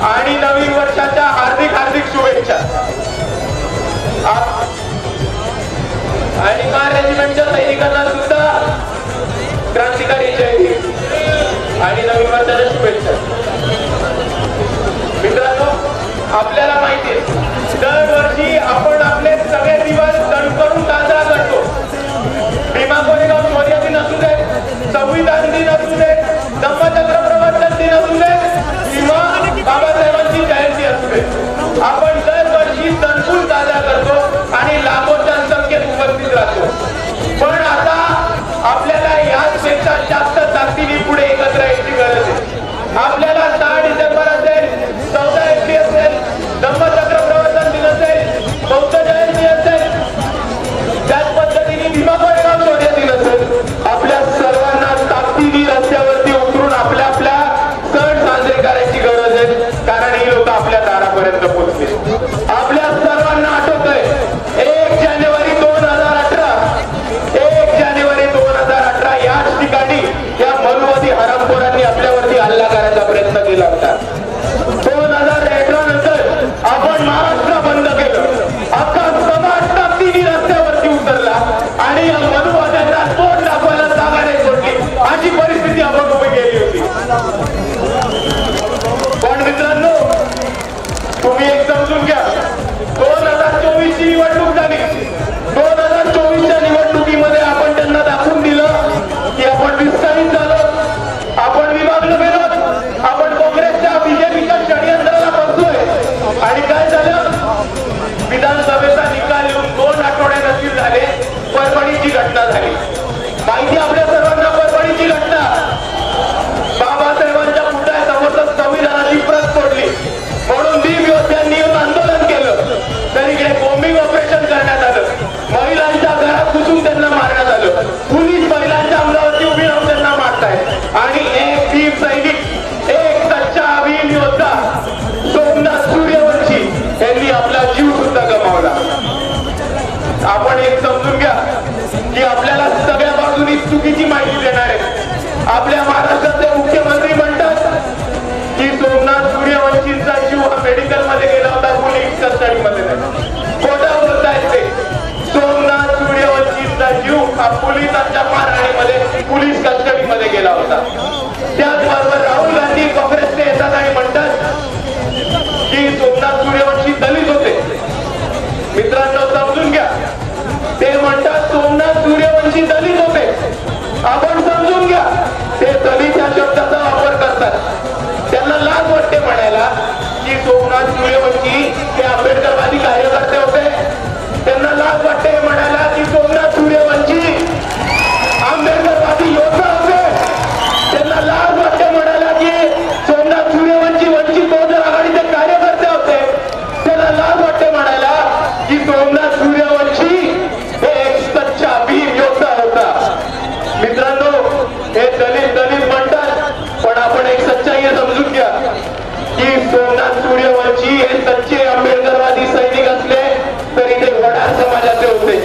आणि नवीन वर्षाच्या हार्दिक हार्दिक शुभेच्छा। आणि कार रेजिमेंटच्या सैनिकांना सुद्धा क्रांतिकारी जय भीम आणि नवीन वर्षाच्या शुभेच्छा। मित्रांनो, आपल्याला माहिती आहे दरवर्षी आपण आपले सगळे दिवस दणकरून साजरा करतो। भीमा कोरेगाव शौर्य दिन असू दे, संविधान दिन असू दे, धम्मचक्र प्रवर्तन दिन असू दे किंवा बाबासाहेबांची जयंती असू दे, आपण दरवर्षी दणकून साजरा करतो आणि लाखोच्या संख्येत उपस्थित राहतो। पण आता आपल्याला यापेक्षा जास्त ताकदीने पुढे एकत्र यायची गरज आहे। आपल्याला 6 डिसेंबर असेल, 14 एप्रिल असेल, धम्मचक्र प्रवर्तन दिन असेल, बौद्ध जयंती असेल, त्याच पद्धतीने भीमा कोरेगाव शौर्य दिन असेल, आपल्या सर्वांना ताकदीने रस्त्यावरती उतरून आपल्या आपल्या सण साजरे करायची गरज आहे। कारण ही लोक आपल्या दारापर्यंत पोहोचले। आपल्या सर्वांना आठवतंय 1 जानेवारी 2018 याच ठिकाणी या मनुवादी हरामखोरांनी आपल्यावरती हल्ला करायचा प्रयत्न केला होता। 2018 नंतर आपण महाराष्ट्र बंद केलं, अख्खा समाज ताकदीने रस्त्यावरती उतरला आणि या मनुवाद्यांना तोंड दाखवायला जागा नाही सोडली, अशी परिस्थिती आपण उभी केली होती। पण मित्रांनो, तुम्ही एक समजून घ्या, 2024 ची निवडणूक झाली। 2024च्या निवडणुकीमध्ये आपण त्यांना दाखवून दिलं की आपण विस्तारित झालो, आपण विभागलो गेलो, आपण काँग्रेसच्या बीजेपीच्या षडयंत्राला बसलोय। आणि काय झालं, विधानसभेचा निकाल येऊन 2 आठवडे नशीब झाले, परभणीची घटना झाली। माहिती आपल्या सर्वांना परभणीची घटना, बाबासाहेबांच्या पुतळ्यासमोर संविधानाची प्रत तोडली म्हणून भीम योद्ध्यांनी येऊन आंदोलन केलं, तर इकडे बॉम्बिंग ऑपरेशन करण्यात आलं, महिलांच्या घरात घुसून त्यांना मारण्यात आलं, पोलीस महिलांच्या अंगावरती उभी राहून त्यांना मारतायत आणि एक भीम सैनिक, एक सच्चा भीम योद्धा सोमनाथ सूर्यवंशी यांनी आपला जीव सुद्धा गमावला। आपण एक समजून घ्या की आपल्याला सगळ्या बाजूनी चुकीची माहिती देणार आहे। आपल्या महाराष्ट्राचे मुख्यमंत्री म्हणतात की सोमनाथ सूर्यवंशींचा जीव हा मेडिकल मध्ये गेला होता, पोलीस कस्टडीमध्ये नाही। खोटं बोलतायत ते। सोमनाथ सूर्यवंशींचा जीव हा पोलिसांच्या मारहाणीमध्ये पोलीस कस्टडीमध्ये गेला होता। त्याचबरोबर राहुल गांधी काँग्रेसचे येतात आणि म्हणतात की सोमनाथ सूर्यवंशी दलित होते। मित्रांनो, समजून घ्या, ते म्हणतात सोमनाथ सूर्यवंशी दलित होते, आपण समजून घ्या, ते दलित या शब्दाचा वापर करतात। त्यांना लाज वाटते म्हणायला की सोमनाथ सूर्यवंशी हे आंबेडकरवादी कार्यकर्ते होते, त्यांना लाज वाटते म्हणायला की सोमनाथ सूर्यवंशी आंबेडकरवादी योद्धा होते, त्यांना लाज वाटते म्हणायला की सोमनाथ सूर्यवंशी वंचित बहुजन आघाडीचे कार्यकर्ते होते, त्यांना लाज वाटते म्हणायला की सोमनाथ सूर्यवंशी हे एक सच्चा भीम योद्धा होता। मित्रांनो, हे दलित दलित म्हणतात, पण आपण एक सच्चाई समजून घ्या की सोमनाथ सूर्यवंशी हे सच्चे आंबेडकरवादी सैनिक असले तरी ते वडार समाजाचे होते।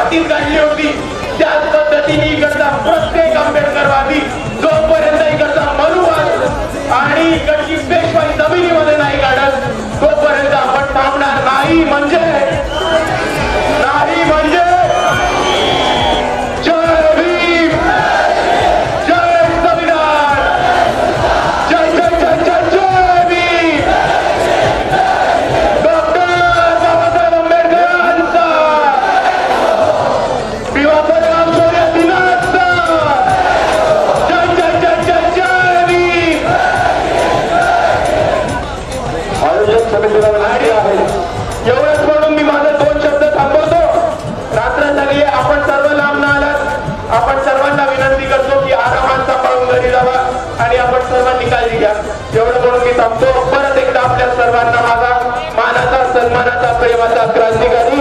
हातीत काढली होती त्याच पद्धतीने इकडचा प्रत्येक आंबेडकरवादी जोपर्यंत इकडचा मनुवाद आणि इकडची पेशवाई जमिनीमध्ये नाही काढत तोपर्यंत आपण थांबणार नाही. म्हणजे जय भीम, जय संविधान, जय जय जय जय जय भीम, डॉक्टर बाबासाहेब आंबेडकरांचा, भीमापरगाव शौर्य दिनाचा, जय जय जय जय जय भीम. आयोजक समितीला विनंती आहे. एवढंच म्हणून मी माझे 2 शब्द थांबवतो. रात्र झाली, आपण सर्व लांब न आलात. आपण सर्वांना विनंती करतो की आरामात सांभाळून घरी जावा आणि आपण सर्वांनी काळजी घ्या. एवढं म्हणून मी थांबतो. परत एकदा आपल्या सर्वांना माझा मानाचा, सन्मानाचा, प्रेमाचा क्रांतिकारी